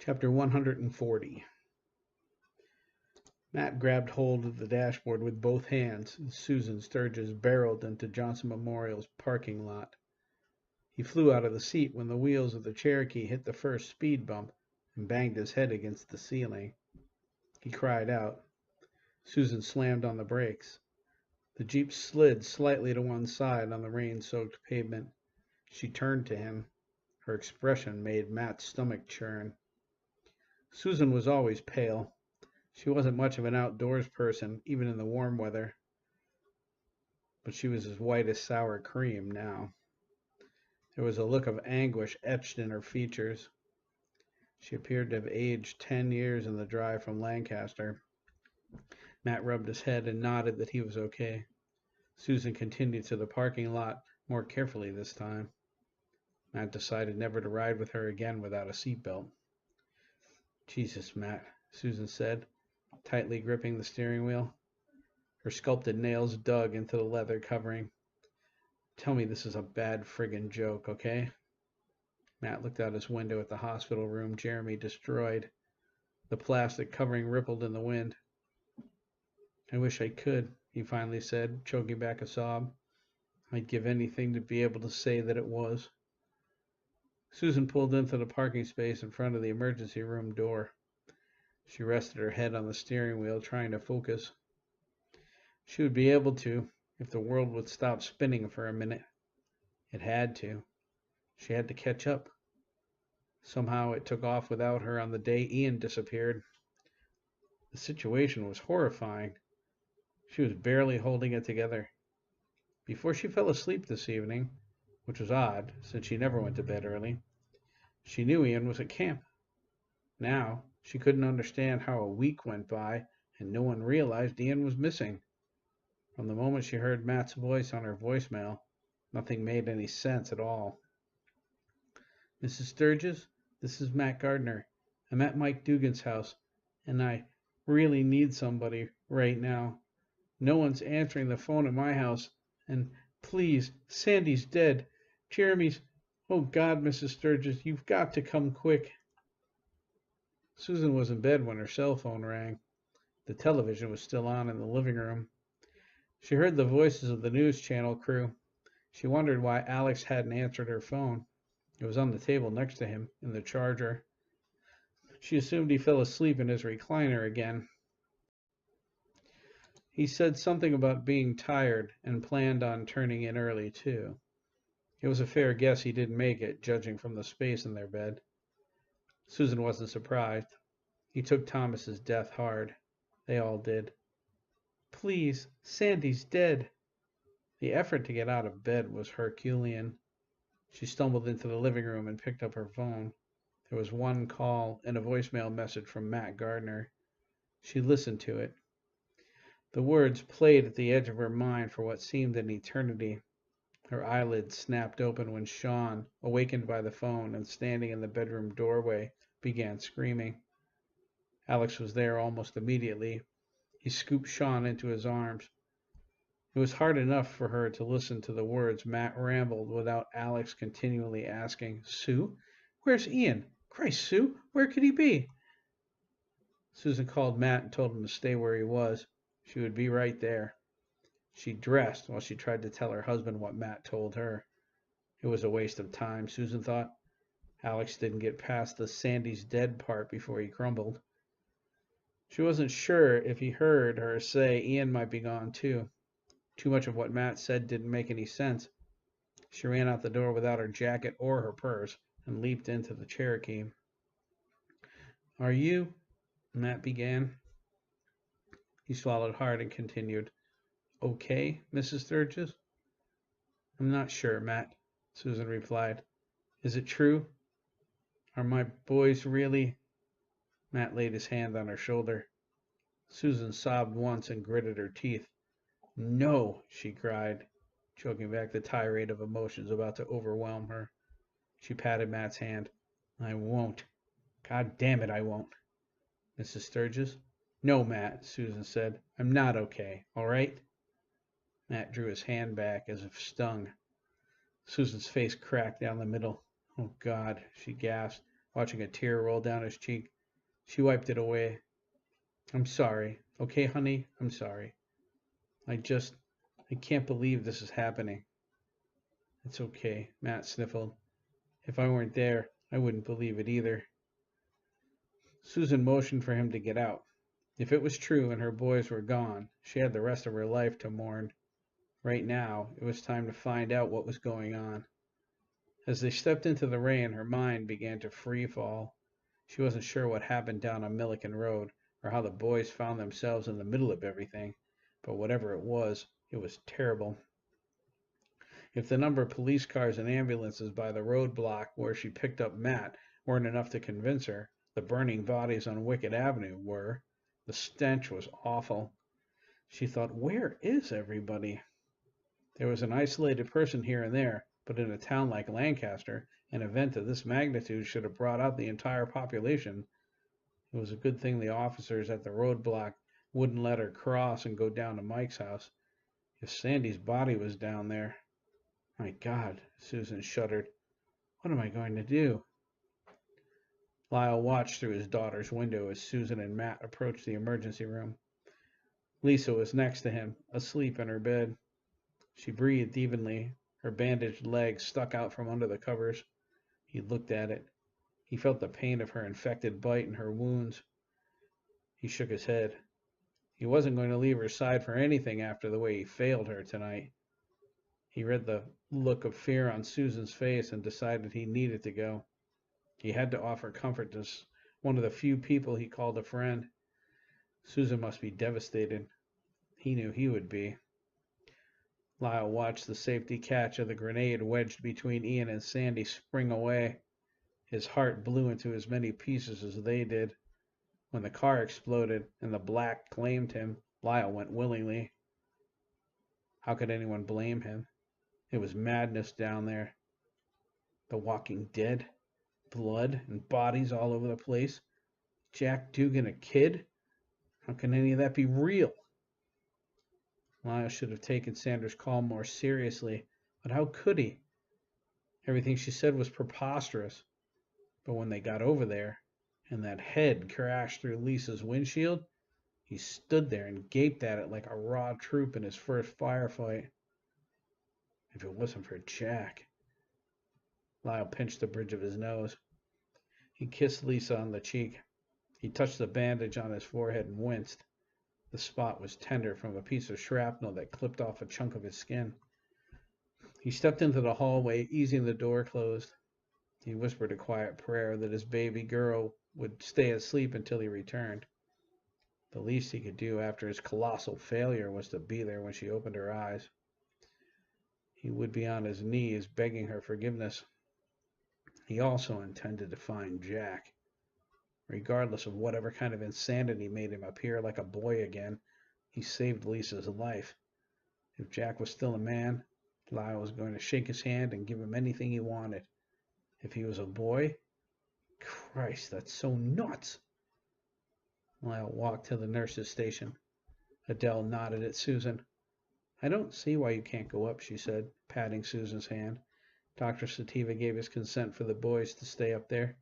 Chapter 140. Matt grabbed hold of the dashboard with both hands as Susan Sturgis barreled into Johnson Memorial's parking lot. He flew out of the seat when the wheels of the Cherokee hit the first speed bump and banged his head against the ceiling. He cried out. Susan slammed on the brakes. The Jeep slid slightly to one side on the rain-soaked pavement. She turned to him. Her expression made Matt's stomach churn. Susan was always pale. She wasn't much of an outdoors person, even in the warm weather, but she was as white as sour cream now. There was a look of anguish etched in her features. She appeared to have aged 10 years in the drive from Lancaster. Matt rubbed his head and nodded that he was okay. Susan continued to the parking lot, more carefully this time. Matt decided never to ride with her again without a seatbelt. Jesus, Matt, Susan said, tightly gripping the steering wheel. Her sculpted nails dug into the leather covering. Tell me this is a bad friggin' joke, okay? Matt looked out his window at the hospital room Jeremy destroyed. The plastic covering rippled in the wind. I wish I could, he finally said, choking back a sob. I'd give anything to be able to say that it was. Susan pulled into the parking space in front of the emergency room door. She rested her head on the steering wheel, trying to focus. She would be able to if the world would stop spinning for a minute. It had to. She had to catch up. Somehow it took off without her on the day Ian disappeared. The situation was horrifying. She was barely holding it together. Before she fell asleep this evening, which was odd since she never went to bed early, she knew Ian was at camp. Now she couldn't understand how a week went by and no one realized Ian was missing. From the moment she heard Matt's voice on her voicemail, nothing made any sense at all. Mrs. Sturgis, this is Matt Gardner. I'm at Mike Dougan's house, and I really need somebody right now. No one's answering the phone at my house, and please, Sandy's dead. Jeremy's... Oh, God, Mrs. Sturgis, you've got to come quick. Susan was in bed when her cell phone rang. The television was still on in the living room. She heard the voices of the news channel crew. She wondered why Alex hadn't answered her phone. It was on the table next to him, in the charger. She assumed he fell asleep in his recliner again. He said something about being tired and planned on turning in early, too. It was a fair guess he didn't make it, judging from the space in their bed. Susan wasn't surprised. He took Thomas's death hard. They all did. Please, Sandy's dead. The effort to get out of bed was Herculean. She stumbled into the living room and picked up her phone. There was one call and a voicemail message from Matt Gardner. She listened to it. The words played at the edge of her mind for what seemed an eternity. Her eyelids snapped open when Sean, awakened by the phone and standing in the bedroom doorway, began screaming. Alex was there almost immediately. He scooped Sean into his arms. It was hard enough for her to listen to the words Matt rambled without Alex continually asking, Sue? Where's Ian? Christ, Sue, where could he be? Susan called Matt and told him to stay where he was. She would be right there. She dressed while she tried to tell her husband what Matt told her. It was a waste of time, Susan thought. Alex didn't get past the Sandy's dead part before he crumbled. She wasn't sure if he heard her say Ian might be gone too. Too much of what Matt said didn't make any sense. She ran out the door without her jacket or her purse and leaped into the Cherokee. Are you? Matt began. He swallowed hard and continued. Okay, Mrs. Sturgis? I'm not sure, Matt, Susan replied. Is it true? Are my boys really... Matt laid his hand on her shoulder. Susan sobbed once and gritted her teeth. No, she cried, choking back the tirade of emotions about to overwhelm her. She patted Matt's hand. I won't. God damn it, I won't. Mrs. Sturgis? No, Matt, Susan said. I'm not okay, all right? Matt drew his hand back as if stung. Susan's face cracked down the middle. Oh, God, she gasped. watching a tear roll down his cheek. She wiped it away. I'm sorry. Okay, honey? I'm sorry. I can't believe this is happening. It's okay, Matt sniffled. If I weren't there, I wouldn't believe it either. Susan motioned for him to get out. If it was true and her boys were gone, she had the rest of her life to mourn. Right now, it was time to find out what was going on. As they stepped into the rain, her mind began to free fall. She wasn't sure what happened down on Milliken Road, or how the boys found themselves in the middle of everything, but whatever it was terrible. If the number of police cars and ambulances by the roadblock where she picked up Matt weren't enough to convince her, the burning bodies on Wicked Avenue were. The stench was awful. She thought, where is everybody? There was an isolated person here and there, but in a town like Lancaster, an event of this magnitude should have brought out the entire population. It was a good thing the officers at the roadblock wouldn't let her cross and go down to Mike's house. If Sandy's body was down there... My God, Susan shuddered. What am I going to do? Lyle watched through his daughter's window as Susan and Matt approached the emergency room. Lisa was next to him, asleep in her bed. She breathed evenly. Her bandaged legs stuck out from under the covers. He looked at it. He felt the pain of her infected bite and her wounds. He shook his head. He wasn't going to leave her side for anything after the way he failed her tonight. He read the look of fear on Susan's face and decided he needed to go. He had to offer comfort to one of the few people he called a friend. Susan must be devastated. He knew he would be. Lyle watched the safety catch of the grenade wedged between Ian and Sandy spring away. His heart blew into as many pieces as they did. When the car exploded and the black claimed him, Lyle went willingly. How could anyone blame him? It was madness down there. The Walking Dead, blood and bodies all over the place. Jack Dougan a kid? How can any of that be real? Lyle should have taken Sanders' call more seriously, but how could he? Everything she said was preposterous. But when they got over there, and that head crashed through Lisa's windshield, he stood there and gaped at it like a raw troop in his first firefight. If it wasn't for Jack... Lyle pinched the bridge of his nose. He kissed Lisa on the cheek. He touched the bandage on his forehead and winced. The spot was tender from a piece of shrapnel that clipped off a chunk of his skin. He stepped into the hallway, easing the door closed. He whispered a quiet prayer that his baby girl would stay asleep until he returned. The least he could do after his colossal failure was to be there when she opened her eyes. He would be on his knees begging her forgiveness. He also intended to find Jack. Regardless of whatever kind of insanity made him appear like a boy again, he saved Lisa's life. If Jack was still a man, Lyle was going to shake his hand and give him anything he wanted. If he was a boy, Christ, that's so nuts. Lyle walked to the nurse's station. Adele nodded at Susan. I don't see why you can't go up, she said, patting Susan's hand. Dr. Sativa gave his consent for the boys to stay up there.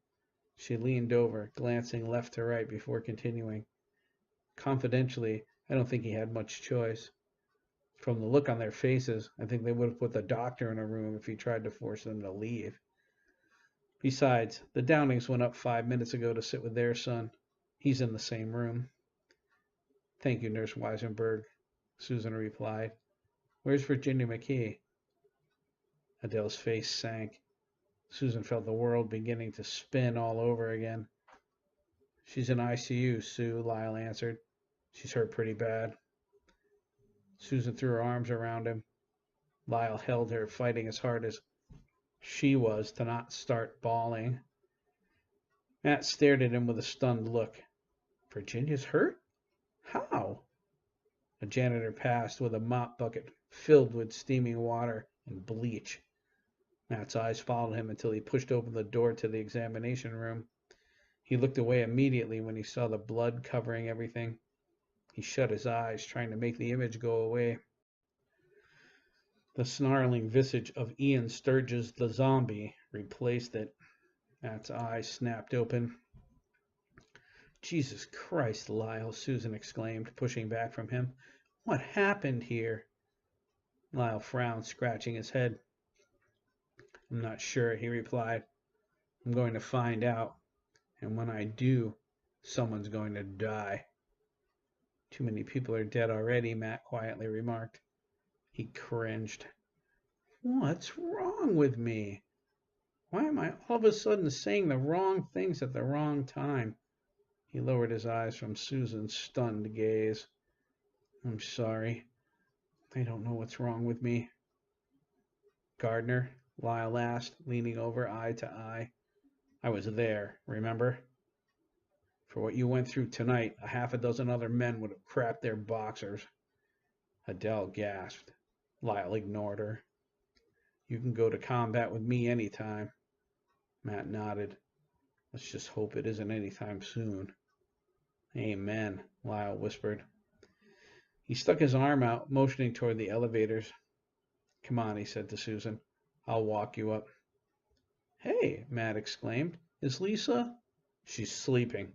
She leaned over, glancing left to right before continuing. Confidentially, I don't think he had much choice. From the look on their faces, I think they would have put the doctor in a room if he tried to force them to leave. Besides, the Downings went up 5 minutes ago to sit with their son. He's in the same room. Thank you, Nurse Weisenberg, Susan replied. Where's Virginia McKee? Adele's face sank. Susan felt the world beginning to spin all over again. She's in ICU, Sue, Lyle answered. She's hurt pretty bad. Susan threw her arms around him. Lyle held her, fighting as hard as she was to not start bawling. Matt stared at him with a stunned look. Virginia's hurt? How? A janitor passed with a mop bucket filled with steaming water and bleach. Matt's eyes followed him until he pushed open the door to the examination room. He looked away immediately when he saw the blood covering everything. He shut his eyes, trying to make the image go away. The snarling visage of Ian Sturgis the zombie replaced it. Matt's eyes snapped open. Jesus Christ, Lyle, Susan exclaimed, pushing back from him. What happened here? Lyle frowned, scratching his head. I'm not sure, he replied. I'm going to find out, and when I do, someone's going to die. Too many people are dead already, Matt quietly remarked. He cringed. What's wrong with me? Why am I all of a sudden saying the wrong things at the wrong time? He lowered his eyes from Susan's stunned gaze. I'm sorry. I don't know what's wrong with me. Gardner, Lyle asked, leaning over eye to eye. I was there, remember? For what you went through tonight, a half a dozen other men would have crapped their boxers. Adele gasped. Lyle ignored her. You can go to combat with me anytime. Matt nodded. Let's just hope it isn't anytime soon. Amen, Lyle whispered. He stuck his arm out, motioning toward the elevators. Come on, he said to Susan. I'll walk you up. Hey, Matt exclaimed. Is Lisa? She's sleeping,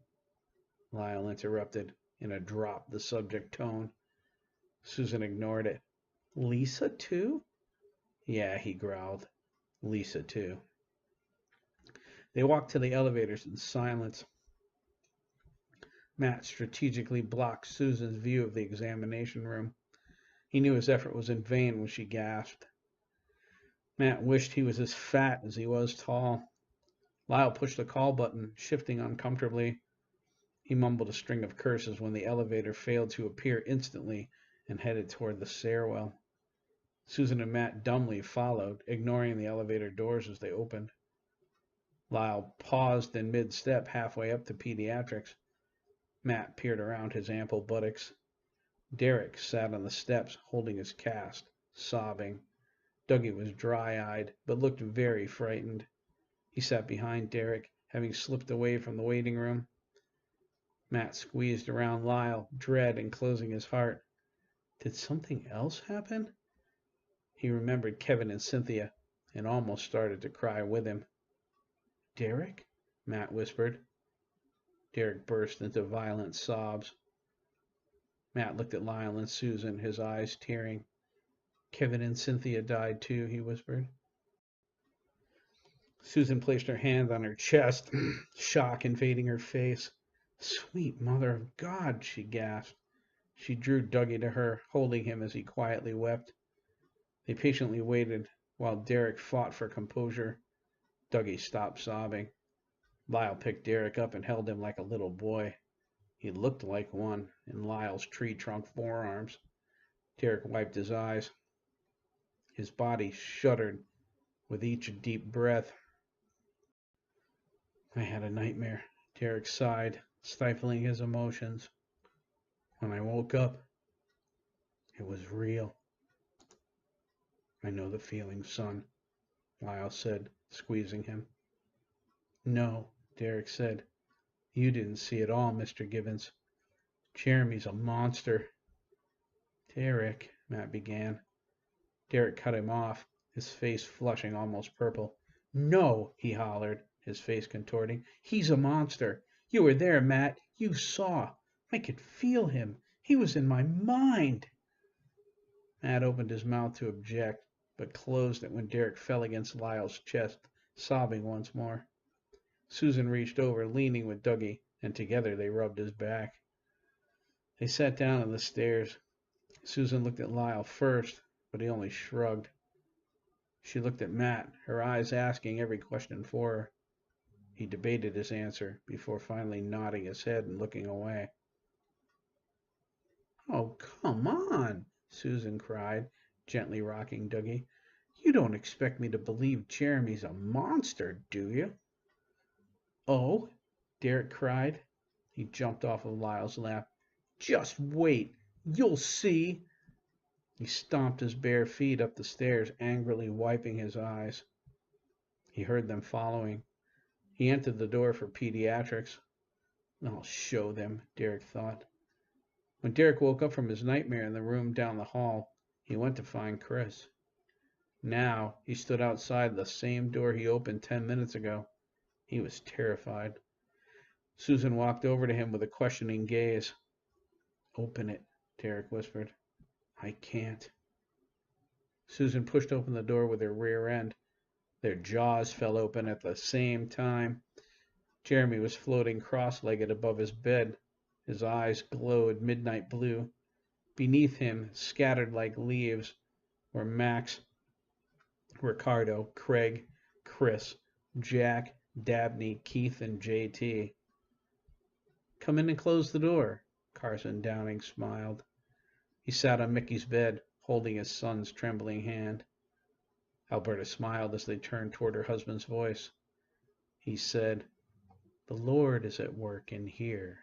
Lyle interrupted in a drop-the-subject tone. Susan ignored it. Lisa, too? Yeah, he growled. Lisa, too. They walked to the elevators in silence. Matt strategically blocked Susan's view of the examination room. He knew his effort was in vain when she gasped. Matt wished he was as fat as he was tall. Lyle pushed the call button, shifting uncomfortably. He mumbled a string of curses when the elevator failed to appear instantly and headed toward the stairwell. Susan and Matt dumbly followed, ignoring the elevator doors as they opened. Lyle paused in mid-step halfway up to pediatrics. Matt peered around his ample buttocks. Derek sat on the steps, holding his cast, sobbing. Dougie was dry-eyed, but looked very frightened. He sat behind Derek, having slipped away from the waiting room. Matt squeezed around Lyle, dread enclosing his heart. Did something else happen? He remembered Kevin and Cynthia, and almost started to cry with him. Derek? Matt whispered. Derek burst into violent sobs. Matt looked at Lyle and Susan, his eyes tearing. Kevin and Cynthia died too, he whispered. Susan placed her hand on her chest, shock invading her face. Sweet Mother of God, she gasped. She drew Dougie to her, holding him as he quietly wept. They patiently waited while Derek fought for composure. Dougie stopped sobbing. Lyle picked Derek up and held him like a little boy. He looked like one in Lyle's tree-trunk forearms. Derek wiped his eyes. His body shuddered with each deep breath. I had a nightmare, Derek sighed, stifling his emotions. When I woke up, it was real. I know the feeling, son, Lyle said, squeezing him. No, Derek said. You didn't see it all, Mr. Gibbons. Jeremy's a monster. Derek, Matt began. Derek cut him off, his face flushing almost purple. No, he hollered, his face contorting. He's a monster. You were there, Matt. You saw. I could feel him. He was in my mind. Matt opened his mouth to object, but closed it when Derek fell against Lyle's chest, sobbing once more. Susan reached over, leaning with Dougie, and together they rubbed his back. They sat down on the stairs. Susan looked at Lyle first, but he only shrugged. She looked at Matt, her eyes asking every question for her. He debated his answer before finally nodding his head and looking away. Oh, come on, Susan cried, gently rocking Dougie. You don't expect me to believe Jeremy's a monster, do you? Oh, Derek cried. He jumped off of Lyle's lap. Just wait. You'll see. He stomped his bare feet up the stairs, angrily wiping his eyes. He heard them following. He entered the door for pediatrics. I'll show them, Derek thought. When Derek woke up from his nightmare in the room down the hall, he went to find Chris. Now he stood outside the same door he opened 10 minutes ago. He was terrified. Susan walked over to him with a questioning gaze. "Open it," Derek whispered. "I can't." Susan pushed open the door with her rear end. Their jaws fell open at the same time. Jeremy was floating cross-legged above his bed. His eyes glowed midnight blue. Beneath him, scattered like leaves, were Max, Ricardo, Craig, Chris, Jack, Dabney, Keith, and JT. "Come in and close the door." Carson Downing smiled. He sat on Mickey's bed, holding his son's trembling hand. Alberta smiled as they turned toward her husband's voice. He said, "The Lord is at work in here."